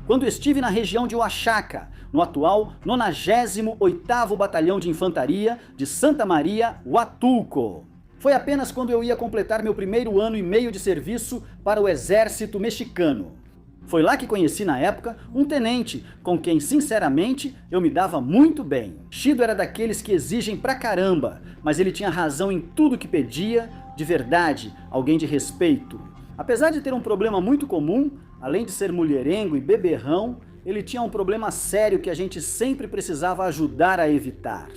quando estive na região de Oaxaca, no atual 98º Batalhão de Infantaria de Santa Maria, Huatulco. Foi apenas quando eu ia completar meu primeiro ano e meio de serviço para o exército mexicano. Foi lá que conheci na época um tenente com quem, sinceramente, eu me dava muito bem. Chido era daqueles que exigem pra caramba, mas ele tinha razão em tudo que pedia, de verdade, alguém de respeito. Apesar de ter um problema muito comum, além de ser mulherengo e beberrão, ele tinha um problema sério que a gente sempre precisava ajudar a evitar.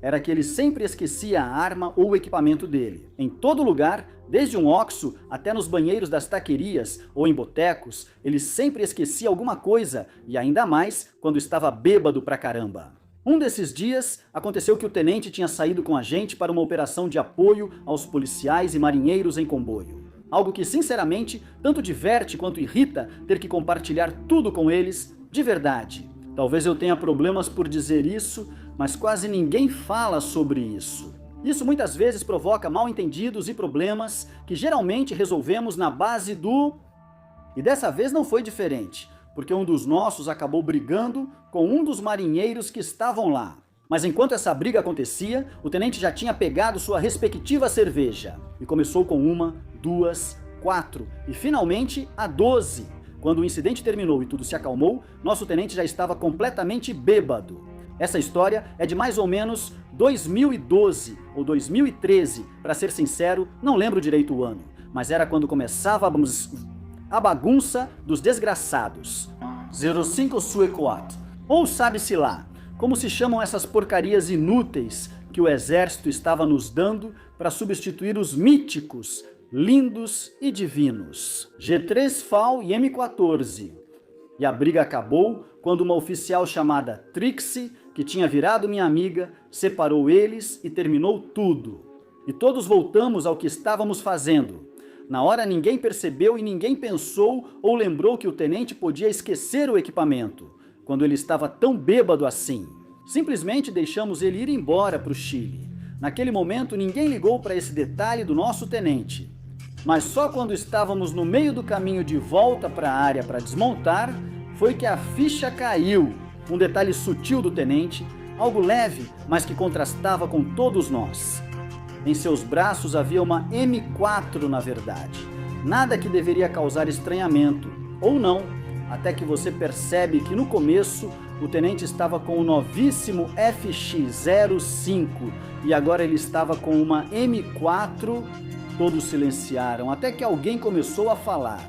Era que ele sempre esquecia a arma ou o equipamento dele. Em todo lugar, desde um OXXO até nos banheiros das taquerias ou em botecos, ele sempre esquecia alguma coisa, e ainda mais quando estava bêbado pra caramba. Um desses dias, aconteceu que o tenente tinha saído com a gente para uma operação de apoio aos policiais e marinheiros em comboio. Algo que, sinceramente, tanto diverte quanto irrita ter que compartilhar tudo com eles, de verdade. Talvez eu tenha problemas por dizer isso, mas quase ninguém fala sobre isso. Isso muitas vezes provoca mal-entendidos e problemas que geralmente resolvemos na base do... E dessa vez não foi diferente, porque um dos nossos acabou brigando com um dos marinheiros que estavam lá. Mas enquanto essa briga acontecia, o tenente já tinha pegado sua respectiva cerveja. E começou com 1, 2, 4 e finalmente a 12. Quando o incidente terminou e tudo se acalmou, nosso tenente já estava completamente bêbado. Essa história é de mais ou menos 2012 ou 2013, para ser sincero, não lembro direito o ano, mas era quando começava a bagunça dos desgraçados. 05 ou sabe-se lá, como se chamam essas porcarias inúteis que o exército estava nos dando para substituir os míticos, lindos e divinos G3FAL e M14. E a briga acabou quando uma oficial chamada Trixie, que tinha virado minha amiga, separou eles e terminou tudo. E todos voltamos ao que estávamos fazendo. Na hora ninguém percebeu e ninguém pensou ou lembrou que o tenente podia esquecer o equipamento, quando ele estava tão bêbado assim. Simplesmente deixamos ele ir embora para o Chile. Naquele momento ninguém ligou para esse detalhe do nosso tenente. Mas só quando estávamos no meio do caminho de volta para a área para desmontar, foi que a ficha caiu. Um detalhe sutil do tenente, algo leve, mas que contrastava com todos nós. Em seus braços havia uma M4 na verdade. Nada que deveria causar estranhamento, ou não, até que você percebe que no começo o tenente estava com o novíssimo FX-05 e agora ele estava com uma M4. Todos silenciaram, até que alguém começou a falar.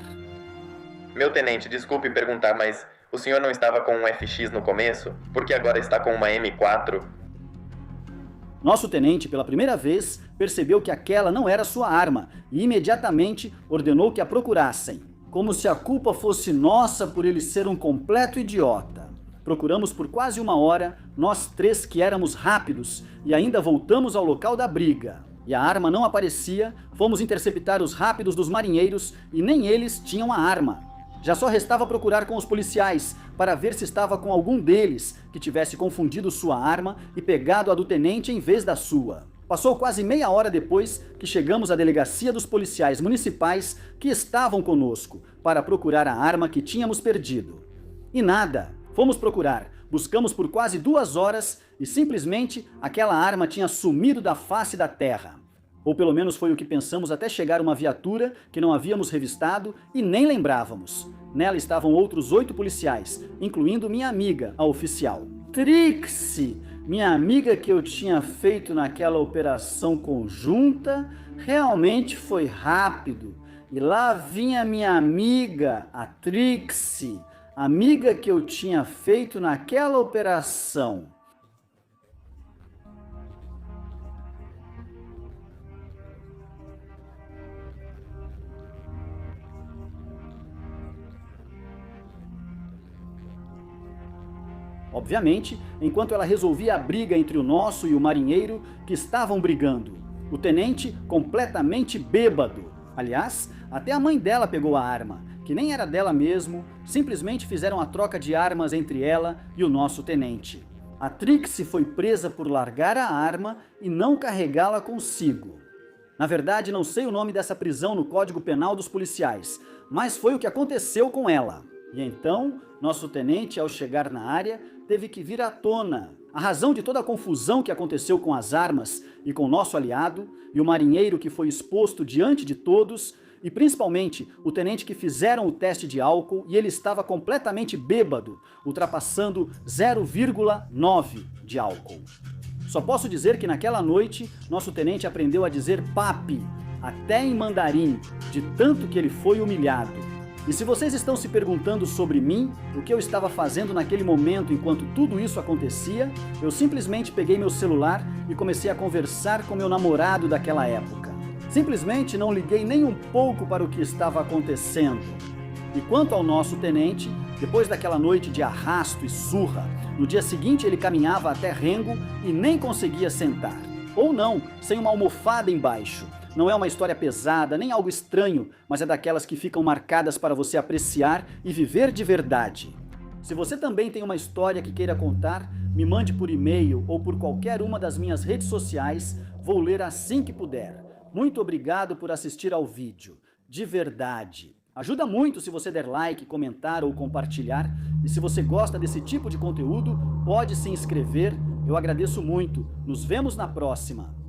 Meu tenente, desculpe perguntar, mas o senhor não estava com um FX no começo? Por que agora está com uma M4? Nosso tenente, pela primeira vez, percebeu que aquela não era sua arma e imediatamente ordenou que a procurassem, como se a culpa fosse nossa por ele ser um completo idiota. Procuramos por quase 1 hora, nós 3 que éramos rápidos, e ainda voltamos ao local da briga. E a arma não aparecia, fomos interceptar os rápidos dos marinheiros e nem eles tinham a arma. Já só restava procurar com os policiais para ver se estava com algum deles que tivesse confundido sua arma e pegado a do tenente em vez da sua. Passou quase meia hora depois que chegamos à delegacia dos policiais municipais que estavam conosco para procurar a arma que tínhamos perdido. E nada, fomos procurar, buscamos por quase 2 horas e simplesmente aquela arma tinha sumido da face da terra. Ou pelo menos foi o que pensamos até chegar uma viatura que não havíamos revistado e nem lembrávamos. Nela estavam outros 8 policiais, incluindo minha amiga, a oficial. Trixie, minha amiga que eu tinha feito naquela operação conjunta, realmente foi rápido. E lá vinha minha amiga, a Trixie, amiga que eu tinha feito naquela operação. Obviamente, enquanto ela resolvia a briga entre o nosso e o marinheiro que estavam brigando. O tenente completamente bêbado. Aliás, até a mãe dela pegou a arma, que nem era dela mesmo, simplesmente fizeram a troca de armas entre ela e o nosso tenente. A Trixie foi presa por largar a arma e não carregá-la consigo. Na verdade, não sei o nome dessa prisão no Código Penal dos policiais, mas foi o que aconteceu com ela. E então, nosso tenente, ao chegar na área, teve que vir à tona a razão de toda a confusão que aconteceu com as armas e com nosso aliado, e o marinheiro que foi exposto diante de todos, e principalmente o tenente que fizeram o teste de álcool e ele estava completamente bêbado, ultrapassando 0,9 de álcool. Só posso dizer que naquela noite, nosso tenente aprendeu a dizer papi, até em mandarim, de tanto que ele foi humilhado. E se vocês estão se perguntando sobre mim, o que eu estava fazendo naquele momento enquanto tudo isso acontecia, eu simplesmente peguei meu celular e comecei a conversar com meu namorado daquela época. Simplesmente não liguei nem um pouco para o que estava acontecendo. E quanto ao nosso tenente, depois daquela noite de arrasto e surra, no dia seguinte ele caminhava até Rengo e nem conseguia sentar. Ou não, sem uma almofada embaixo. Não é uma história pesada, nem algo estranho, mas é daquelas que ficam marcadas para você apreciar e viver de verdade. Se você também tem uma história que queira contar, me mande por e-mail ou por qualquer uma das minhas redes sociais, vou ler assim que puder. Muito obrigado por assistir ao vídeo, de verdade. Ajuda muito se você der like, comentar ou compartilhar, e se você gosta desse tipo de conteúdo, pode se inscrever, eu agradeço muito. Nos vemos na próxima.